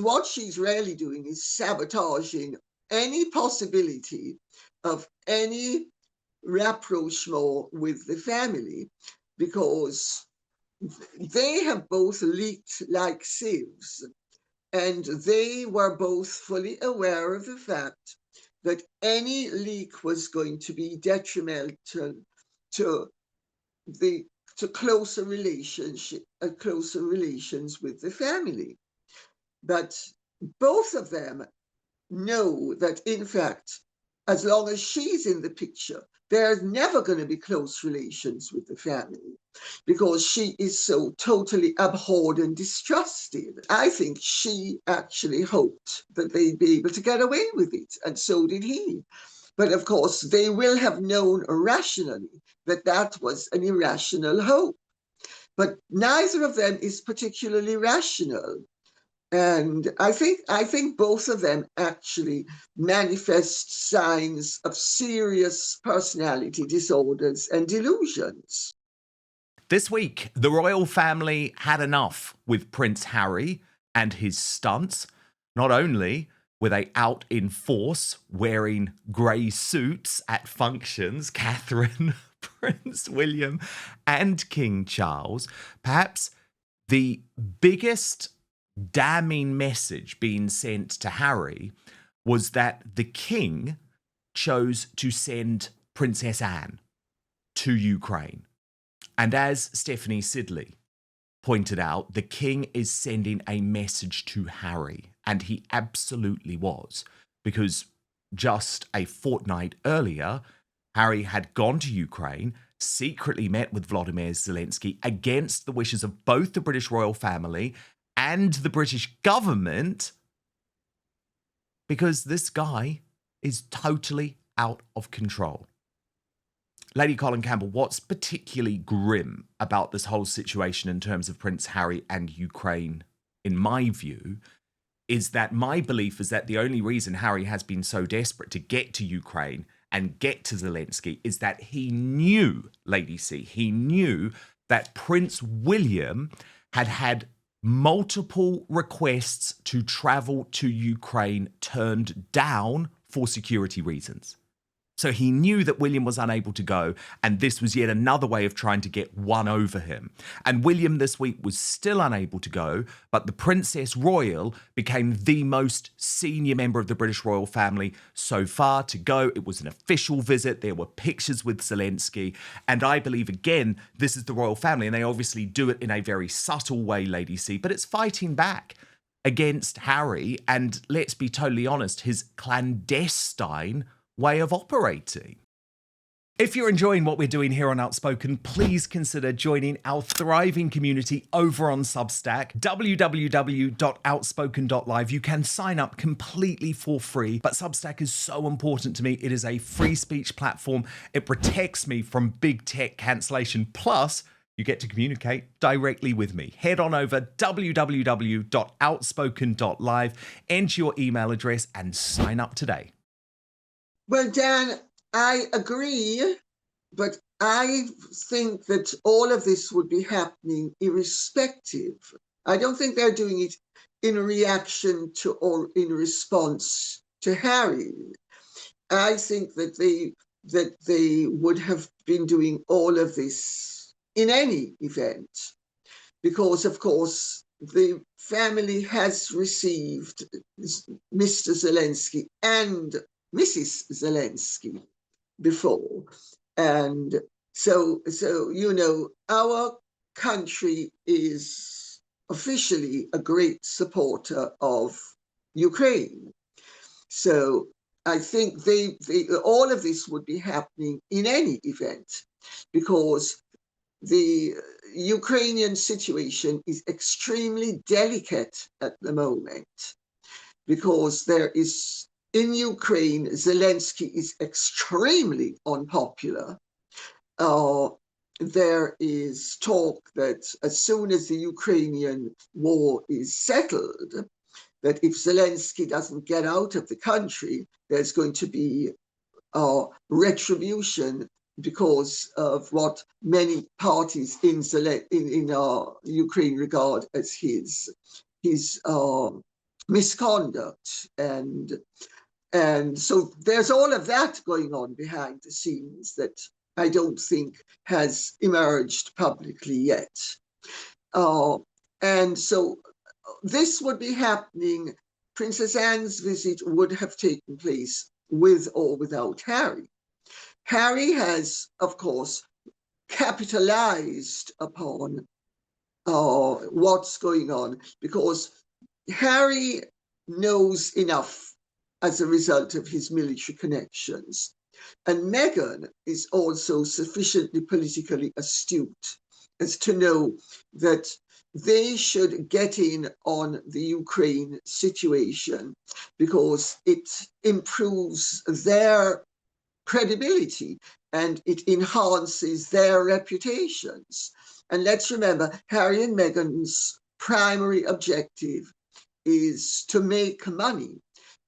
What she's really doing is sabotaging any possibility of any rapprochement with the family, because they have both leaked like sieves, and they were both fully aware of the fact that any leak was going to be detrimental to the to closer relations with the family. But both of them know that, in fact, as long as she's in the picture, there's never going to be close relations with the family, because she is so totally abhorred and distrusted. I think she actually hoped that they'd be able to get away with it, and so did he. But of course, they will have known rationally that that was an irrational hope. But neither of them is particularly rational. And I think both of them actually manifest signs of serious personality disorders and delusions. This week, the royal family had enough with Prince Harry and his stunts. Not only were they out in force wearing grey suits at functions, Catherine, Prince William, and King Charles, perhaps the biggest damning message being sent to Harry was that the king chose to send Princess Anne to Ukraine. And as Stephanie Sidley pointed out, the king is sending a message to Harry, and he absolutely was, because just a fortnight earlier, Harry had gone to Ukraine, secretly met with Volodymyr Zelensky against the wishes of both the British royal family and the British government, because this guy is totally out of control. Lady Colin Campbell, what's particularly grim about this whole situation in terms of Prince Harry and Ukraine, in my view, is that my belief is that the only reason Harry has been so desperate to get to Ukraine and get to Zelensky is that he knew, Lady C, he knew that Prince William had multiple requests to travel to Ukraine turned down for security reasons. So he knew that William was unable to go, and this was yet another way of trying to get one over him. And William this week was still unable to go, but the Princess Royal became the most senior member of the British royal family so far to go. It was an official visit. There were pictures with Zelensky. And I believe, again, this is the royal family, and they obviously do it in a very subtle way, Lady C, but it's fighting back against Harry and, let's be totally honest, his clandestine way of operating. If you're enjoying what we're doing here on Outspoken, please consider joining our thriving community over on Substack, www.outspoken.live. You can sign up completely for free, but Substack is so important to me. It is a free speech platform. It protects me from big tech cancellation. Plus, you get to communicate directly with me. Head on over www.outspoken.live, enter your email address, and sign up today. Well, Dan, I agree, but I think that all of this would be happening irrespective. I don't think they're doing it in reaction to or in response to Harry. I think that they would have been doing all of this in any event, because, of course, the family has received Mr. Zelensky and Mrs. Zelensky before. And so, our country is officially a great supporter of Ukraine. So I think all of this would be happening in any event, because the Ukrainian situation is extremely delicate at the moment, because there is, in Ukraine, Zelensky is extremely unpopular. There is talk that as soon as the Ukrainian war is settled, that if Zelensky doesn't get out of the country, there's going to be retribution because of what many parties in Ukraine regard as his misconduct. And so there's all of that going on behind the scenes that I don't think has emerged publicly yet. And so this would be happening. Princess Anne's visit would have taken place with or without Harry. Harry has, of course, capitalized upon what's going on, because Harry knows enough as a result of his military connections. And Meghan is also sufficiently politically astute as to know that they should get in on the Ukraine situation because it improves their credibility and it enhances their reputations. And let's remember, Harry and Meghan's primary objective is to make money.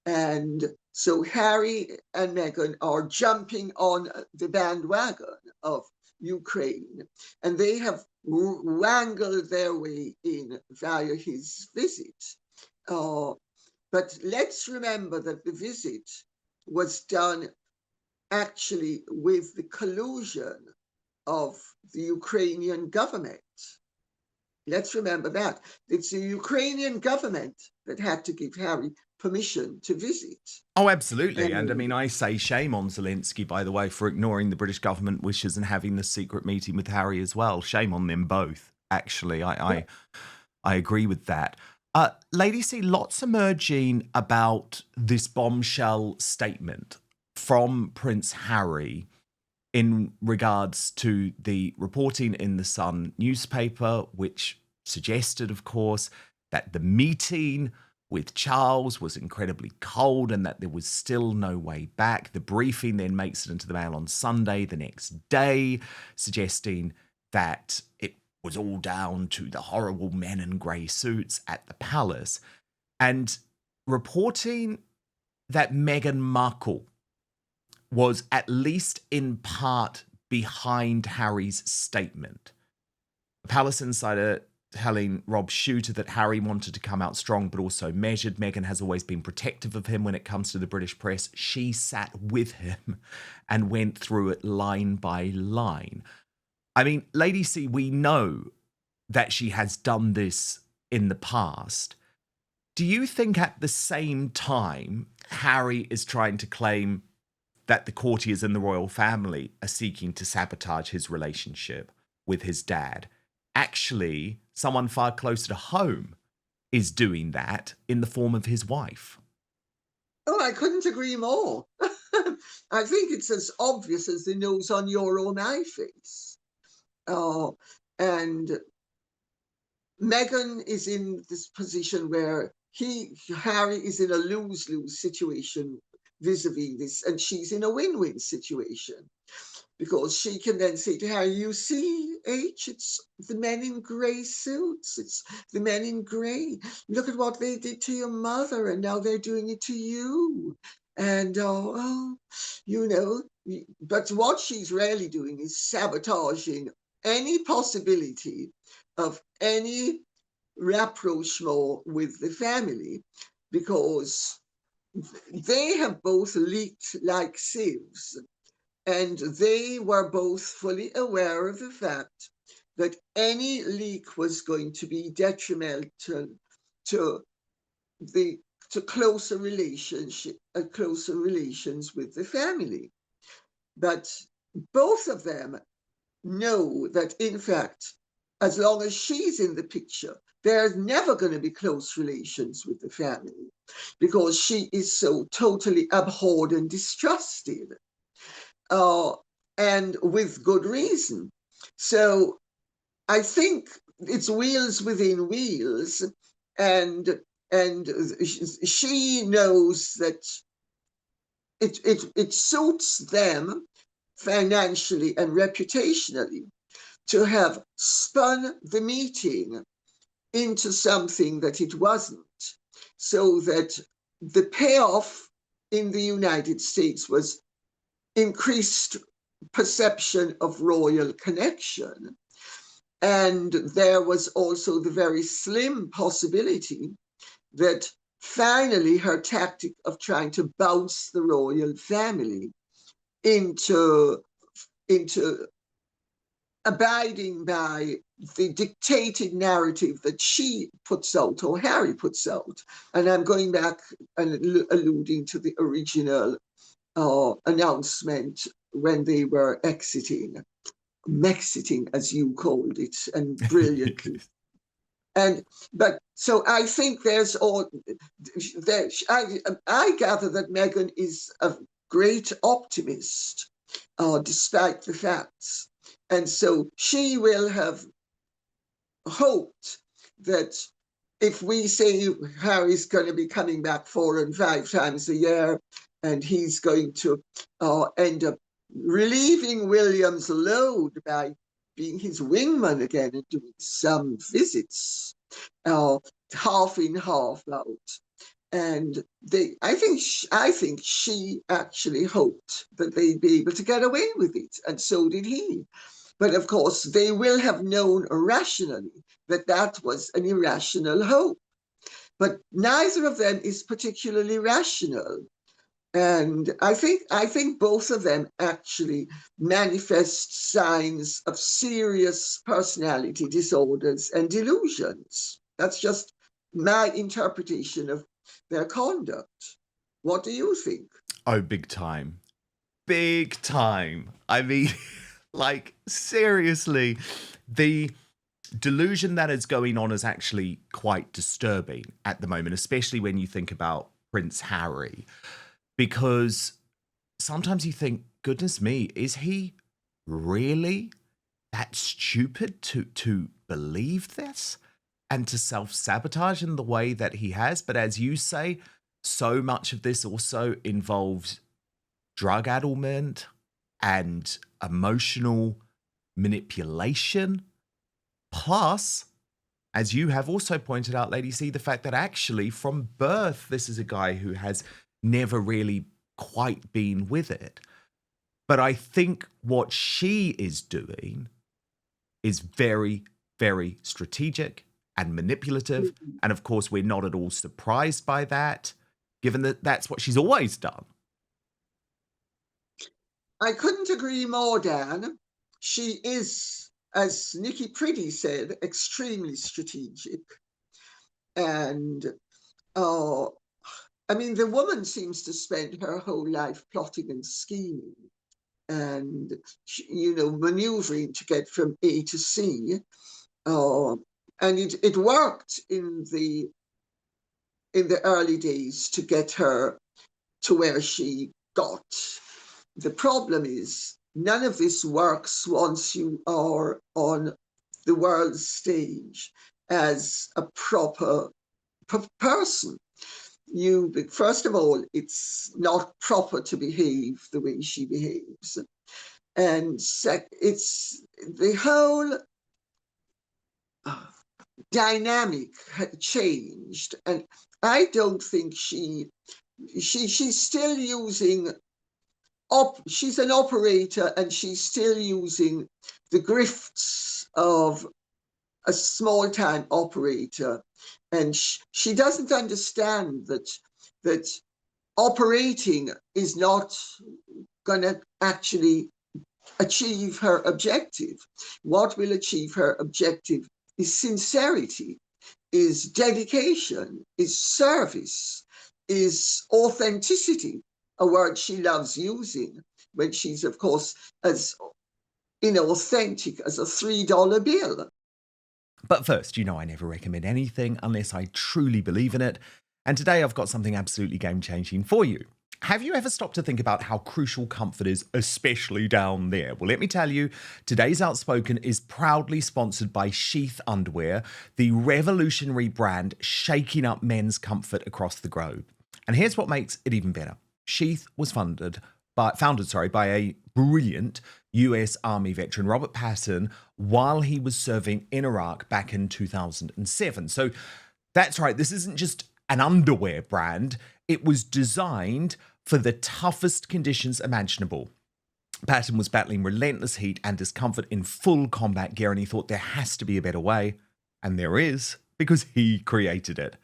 And so Harry and Meghan are jumping on the bandwagon of Ukraine, and they have wrangled their way in via his visit. But let's remember that the visit was done actually with the collusion of the Ukrainian government. Let's remember that. It's the Ukrainian government that had to give Harry permission to visit. Oh, absolutely. And I mean, I say shame on Zelensky, by the way, for ignoring the British government wishes and having this secret meeting with Harry as well. Shame on them both, actually. I agree with that. Lady C, lots emerging about this bombshell statement from Prince Harry in regards to the reporting in the Sun newspaper, which suggested, of course, that the meeting with Charles was incredibly cold and that there was still no way back. The briefing then makes it into the Mail on Sunday the next day, suggesting that it was all down to the horrible men in grey suits at the palace, and reporting that Meghan Markle was at least in part behind Harry's statement. A palace insider telling Rob Shooter that Harry wanted to come out strong but also measured. Meghan has always been protective of him when it comes to the British press. She sat with him and went through it line by line. I mean, Lady C, we know that she has done this in the past. Do you think at the same time Harry is trying to claim that the courtiers in the royal family are seeking to sabotage his relationship with his dad? Actually, someone far closer to home is doing that in the form of his wife. Oh, I couldn't agree more. I think it's as obvious as the nose on your or my face. And Meghan is in this position where Harry is in a lose-lose situation vis-a-vis this, and she's in a win-win situation, because she can then say to Harry, you see, H, it's the men in grey suits, it's the men in grey. Look at what they did to your mother, and now they're doing it to you. And, you know, but what she's really doing is sabotaging any possibility of any rapprochement with the family, because they have both leaked like sieves. And they were both fully aware of the fact that any leak was going to be detrimental to closer relations with the family. But both of them know that, in fact, as long as she's in the picture, there's never going to be close relations with the family, because she is so totally abhorred and distrusted. And with good reason. So I think it's wheels within wheels, and she knows that it suits them financially and reputationally to have spun the meeting into something that it wasn't, so that the payoff in the United States was increased perception of royal connection. And there was also the very slim possibility that finally her tactic of trying to bounce the royal family into abiding by the dictated narrative that she puts out or Harry puts out. And I'm going back and alluding to the original announcement when they were exiting, as you called it, and brilliantly. But so I think there's all there. I gather that Meghan is a great optimist, despite the facts, and so she will have hoped that if we say Harry's going to be coming back 4 and 5 times a year, and he's going to end up relieving William's load by being his wingman again and doing some visits, half in, half out. And I think she actually hoped that they'd be able to get away with it, and so did he. But of course, they will have known rationally that that was an irrational hope. But neither of them is particularly rational. And I think both of them actually manifest signs of serious personality disorders and delusions. That's just my interpretation of their conduct. What do you think? Oh, big time. Big time. I mean, like, seriously, the delusion that is going on is actually quite disturbing at the moment, especially when you think about Prince Harry, because sometimes you think, goodness me, is he really that stupid to believe this and to self-sabotage in the way that he has? But as you say, so much of this also involves drug addlement and emotional manipulation. Plus, as you have also pointed out, Lady C, the fact that actually from birth, this is a guy who has never really quite been with it. But I think what she is doing is very, very strategic and manipulative. And of course, we're not at all surprised by that, given that that's what she's always done. I couldn't agree more, Dan. She is, as Nikki Pretty said, extremely strategic. And I mean, the woman seems to spend her whole life plotting and scheming and, maneuvering to get from A to C. And it worked in the early days to get her to where she got. The problem is none of this works once you are on the world stage as a proper person. First of all, it's not proper to behave the way she behaves. And it's the whole dynamic had changed. And I don't think she's still using she's an operator, and she's still using the grifts of a small-time operator. And she doesn't understand that operating is not going to actually achieve her objective. What will achieve her objective is sincerity, is dedication, is service, is authenticity, a word she loves using when she's, of course, as inauthentic as a $3 bill. But first, I never recommend anything unless I truly believe in it. And today I've got something absolutely game-changing for you. Have you ever stopped to think about how crucial comfort is, especially down there? Well, let me tell you, today's Outspoken is proudly sponsored by Sheath Underwear, the revolutionary brand shaking up men's comfort across the globe. And here's what makes it even better. Sheath was founded by a brilliant US Army veteran, Robert Patton, while he was serving in Iraq back in 2007. So that's right, this isn't just an underwear brand. It was designed for the toughest conditions imaginable. Patton was battling relentless heat and discomfort in full combat gear, and he thought there has to be a better way. And there is, because he created it.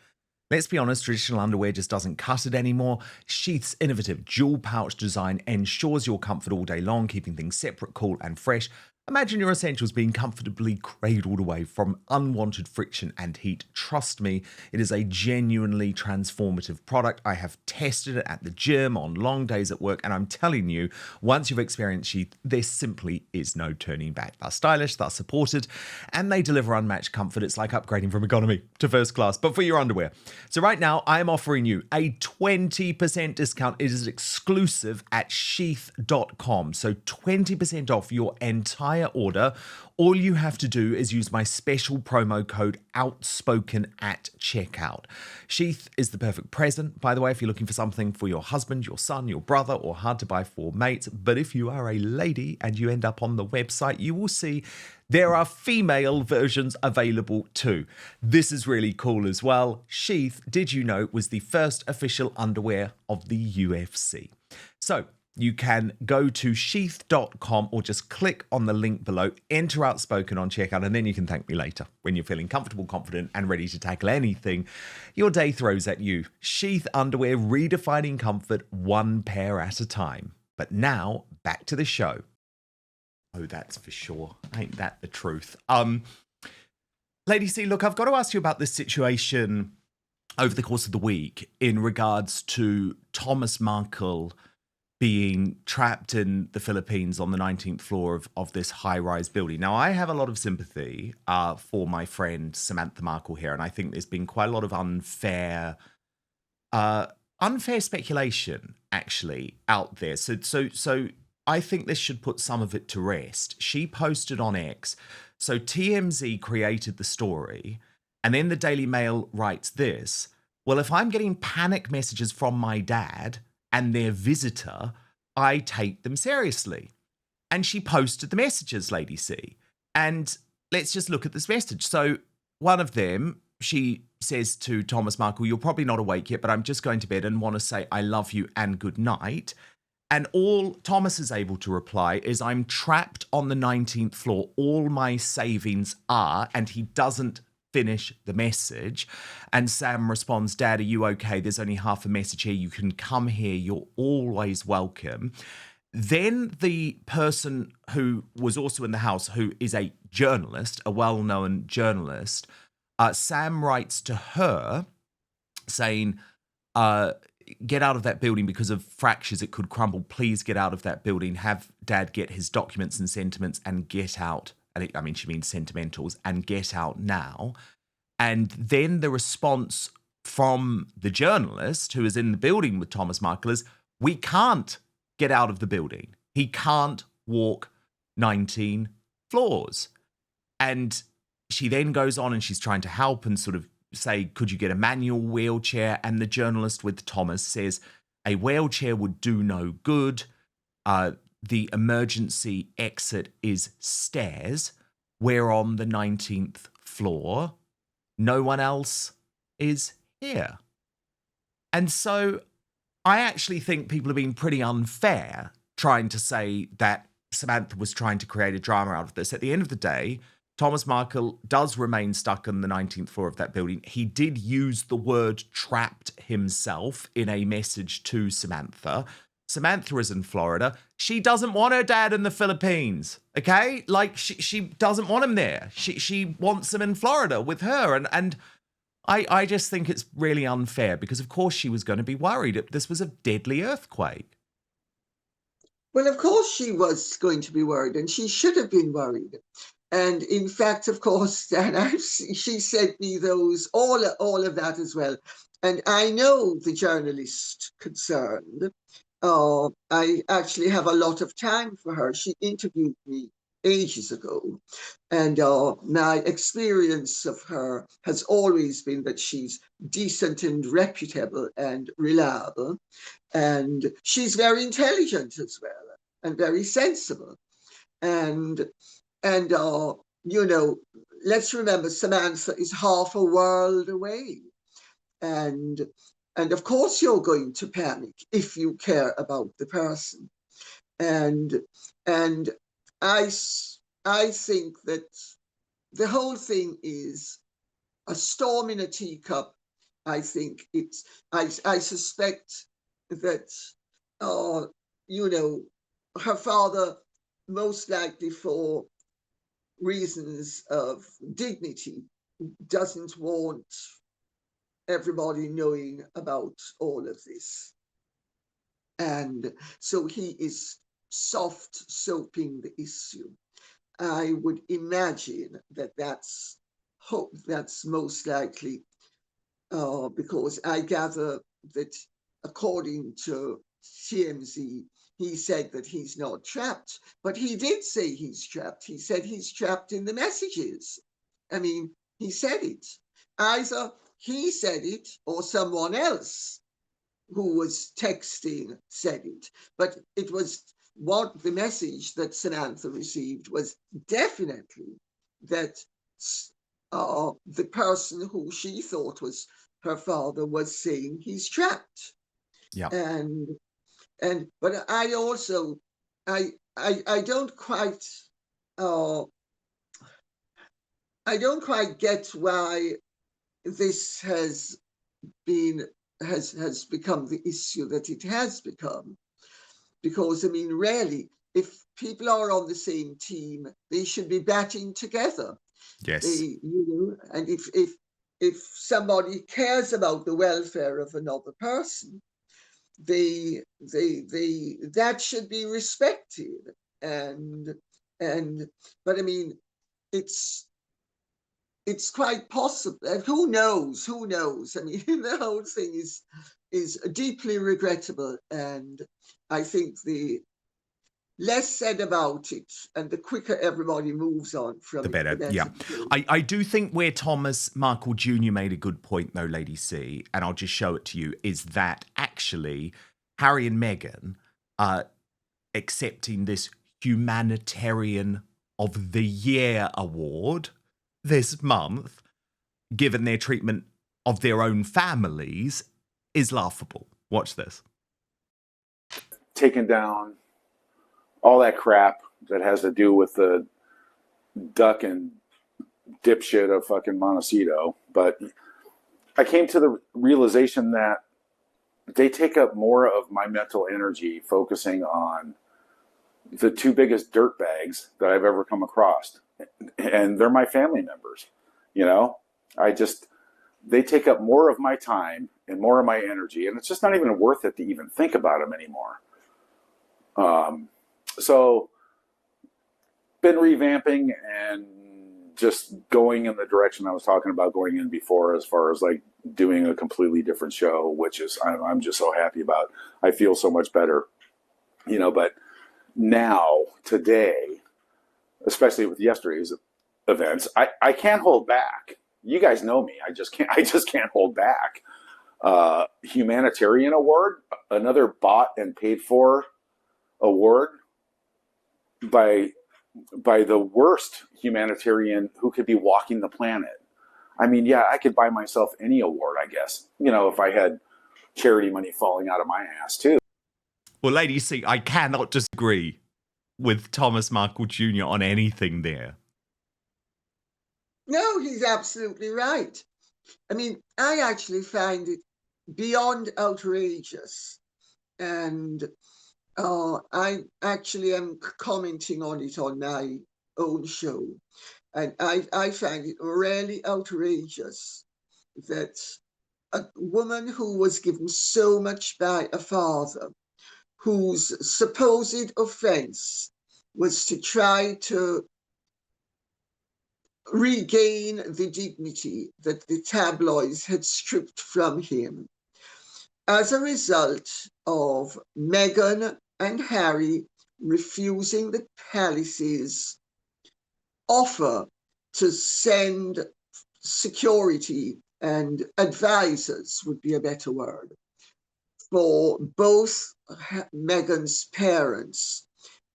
Let's be honest, traditional underwear just doesn't cut it anymore. Sheath's innovative dual pouch design ensures your comfort all day long, keeping things separate, cool, and fresh. Imagine your essentials being comfortably cradled away from unwanted friction and heat. Trust me, it is a genuinely transformative product. I have tested it at the gym, on long days at work, and I'm telling you, once you've experienced Sheath, there simply is no turning back. They're stylish, they're supported, and they deliver unmatched comfort. It's like upgrading from economy to first class, but for your underwear. So right now, I am offering you a 20% discount. It is exclusive at sheath.com. So 20% off your entire order. All you have to do is use my special promo code Outspoken at checkout. Sheath is the perfect present, by the way, if you're looking for something for your husband, your son, your brother, or hard to buy for mates. But if you are a lady and you end up on the website, you will see there are female versions available too. This is really cool as well. Sheath, did you know, was the first official underwear of the UFC. So you can go to sheath.com or just click on the link below, enter Outspoken on checkout, and then you can thank me later when you're feeling comfortable, confident, and ready to tackle anything your day throws at you. Sheath underwear, redefining comfort one pair at a time. But now, back to the show. Oh, that's for sure. Ain't that the truth? Lady C, look, I've got to ask you about this situation over the course of the week in regards to Thomas Markle being trapped in the Philippines on the 19th floor of this high-rise building. Now, I have a lot of sympathy for my friend Samantha Markle here, and I think there's been quite a lot of unfair speculation, actually, out there. So I think this should put some of it to rest. She posted on X, so TMZ created the story, and then the Daily Mail writes this: well, if I'm getting panic messages from my dad and their visitor, I take them seriously. And she posted the messages, Lady C. And let's just look at this message. So one of them, she says to Thomas Markle, you're probably not awake yet, but I'm just going to bed and want to say I love you and good night. And all Thomas is able to reply is, I'm trapped on the 19th floor. All my savings are, and he doesn't finish the message. And Sam responds, Dad, are you okay? There's only half a message here. You can come here. You're always welcome. Then the person who was also in the house, who is a journalist, a well-known journalist, Sam writes to her saying, get out of that building because of fractures. It could crumble. Please get out of that building. Have Dad get his documents and sentiments and get out. I mean, she means sentimentals, and get out now. And then the response from the journalist who is in the building with Thomas Markle is, we can't get out of the building. He can't walk 19 floors. And she then goes on and she's trying to help and sort of say, could you get a manual wheelchair? And the journalist with Thomas says, a wheelchair would do no good. The emergency exit is stairs. We're on the 19th floor. No one else is here. And so I actually think people have been pretty unfair trying to say that Samantha was trying to create a drama out of this. At the end of the day, Thomas Markle does remain stuck on the 19th floor of that building. He did use the word trapped himself in a message to Samantha. Samantha is in Florida. She doesn't want her dad in the Philippines, okay? Like, she doesn't want him there. She wants him in Florida with her. And I just think it's really unfair because, of course, she was going to be worried. This was a deadly earthquake. Well, of course she was going to be worried, and she should have been worried. And in fact, of course, Dan, she sent me those, all of that as well. And I know the journalist concerned. I actually have a lot of time for her. She interviewed me ages ago. And my experience of her has always been that she's decent and reputable and reliable. And she's very intelligent as well, and very sensible. And you know, let's remember Samantha is half a world away. And of course you're going to panic if you care about the person. And I think that the whole thing is a storm in a teacup, I think I suspect that, you know, her father, most likely for reasons of dignity, doesn't want everybody knowing about all of this. And so he is soft soaping the issue. I would imagine that that's most likely, because I gather that according to TMZ, he said that he's not trapped, but he did say he's trapped. He said he's trapped in the messages. I mean, he said it. Either he said it or someone else who was texting said it. But it was what the message that Samantha received was definitely that the person who she thought was her father was saying he's trapped. Yeah. But I also I don't quite I don't quite get why this has become the issue that it has become. Because I mean, really, if people are on the same team, they should be batting together. Yes. And if somebody cares about the welfare of another person, that should be respected. And but I mean, it's quite possible. Who knows? I mean, the whole thing is deeply regrettable, and I think the less said about it and the quicker everybody moves on from The it, the better, better. yeah. I do think where Thomas Markle Jr. made a good point, though, Lady C, and I'll just show it to you, is that actually Harry and Meghan are accepting this Humanitarian of the Year award this month, given their treatment of their own families, is laughable. Watch this. Taking down all that crap that has to do with the duck and dipshit of fucking Montecito. But I came to the realization that they take up more of my mental energy focusing on the two biggest dirt bags that I've ever come across. And they're my family members, you know? They take up more of my time and more of my energy, and it's just not even worth it to even think about them anymore. So been revamping and just going in the direction I was talking about going in before, as far as like doing a completely different show, which is I'm just so happy about. I feel so much better, you know. But now, today, especially with yesterday's events, I can't hold back. You guys know me. I just can't hold back. Humanitarian award, another bought and paid for award by the worst humanitarian who could be walking the planet. I mean, yeah, I could buy myself any award, I guess, you know, if I had charity money falling out of my ass too. Well, Lady C, I cannot disagree with Thomas Markle Jr. on anything there. No, he's absolutely right. I mean, I actually find it beyond outrageous. And I actually am commenting on it on my own show. And I find it really outrageous that a woman who was given so much by a father, whose supposed offense was to try to regain the dignity that the tabloids had stripped from him, as a result of Meghan and Harry refusing the palace's offer to send security and advisors, would be a better word, for both Meghan's parents.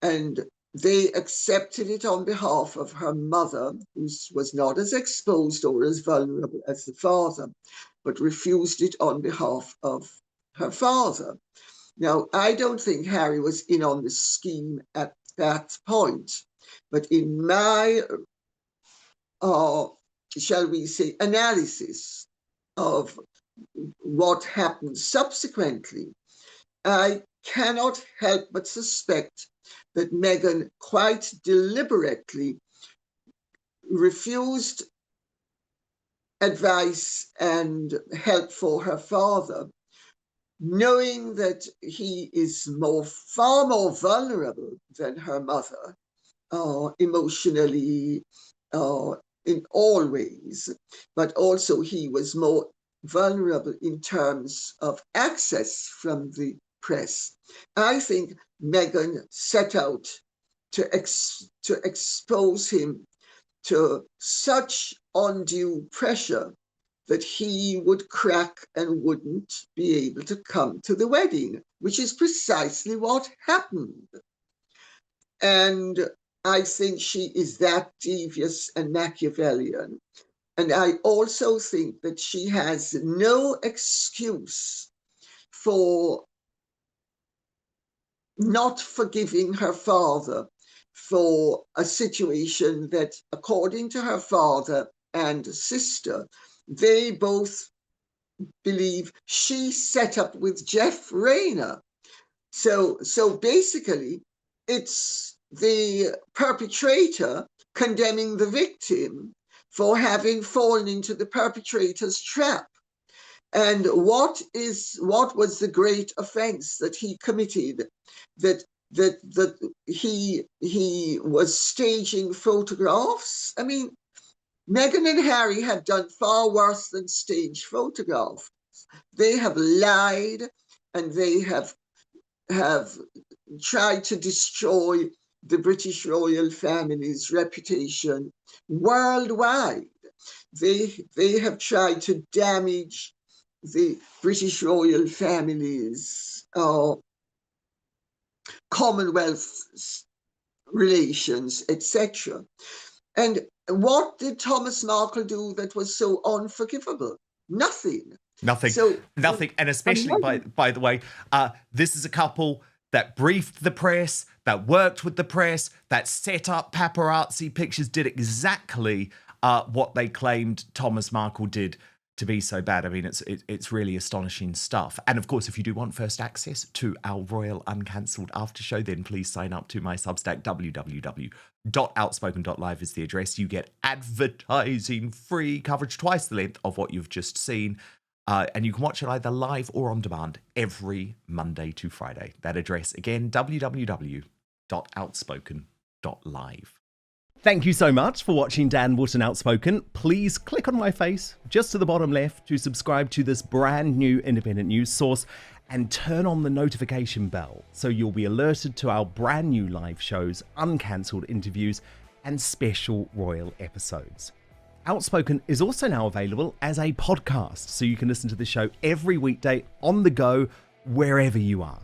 And they accepted it on behalf of her mother, who was not as exposed or as vulnerable as the father, but refused it on behalf of her father. Now, I don't think Harry was in on the scheme at that point, but in my, shall we say, analysis of what happened subsequently, I cannot help but suspect that Meghan quite deliberately refused advice and help for her father, knowing that he is far more vulnerable than her mother, emotionally, in all ways, but also he was more vulnerable in terms of access from the press. I think Meghan set out to expose him to such undue pressure that he would crack and wouldn't be able to come to the wedding, which is precisely what happened. And I think she is that devious and Machiavellian. And I also think that she has no excuse for not forgiving her father for a situation that, according to her father and sister, they both believe she set up with Jeff Rayner. So basically, it's the perpetrator condemning the victim for having fallen into the perpetrator's trap. And what was the great offense that he committed? That he was staging photographs. I mean, Meghan and Harry have done far worse than stage photographs. They have lied, and they have tried to destroy the British royal family's reputation worldwide. They have tried to damage the British royal family's Commonwealth relations, etc. And what did Thomas Markle do that was so unforgivable? Nothing. Nothing. So, Nothing. And especially, by the way, this is a couple that briefed the press, that worked with the press, that set up paparazzi pictures, did exactly what they claimed Thomas Markle did to be so bad. I mean, it's really astonishing stuff. And of course, if you do want first access to our Royal Uncancelled after show, then please sign up to my Substack. www.outspoken.live is the address. You get advertising free coverage twice the length of what you've just seen. And you can watch it either live or on demand every Monday to Friday. That address again, www.outspoken.live. Thank you so much for watching Dan Wootton Outspoken. Please click on my face just to the bottom left to subscribe to this brand new independent news source and turn on the notification bell so you'll be alerted to our brand new live shows, uncancelled interviews, and special royal episodes. Outspoken is also now available as a podcast, so you can listen to the show every weekday on the go, wherever you are.